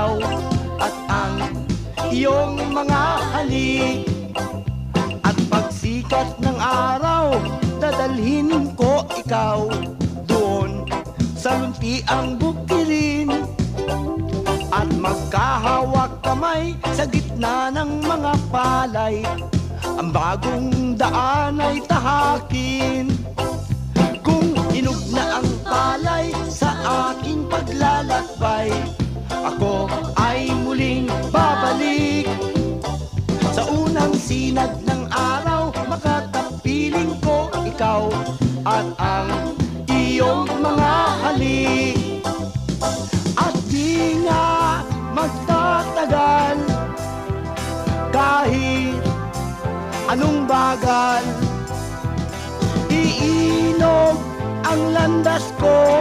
ikaw at ang iyong mga halik. At pagsikat ng araw, dadalhin ko ikaw doon sa luntiang bukirin. At magkahawak kamay sa gitna ng mga palay, ang bagong daan ay tahakin. Kung hinog na ang palay sa aking paglalakbay, ako ay muling babalik. Sa unang sinag ng araw, makakapiling ko ikaw at ang iyong mga halik. At di nga magtatagal, kahit anong bagal, iilog ang landas ko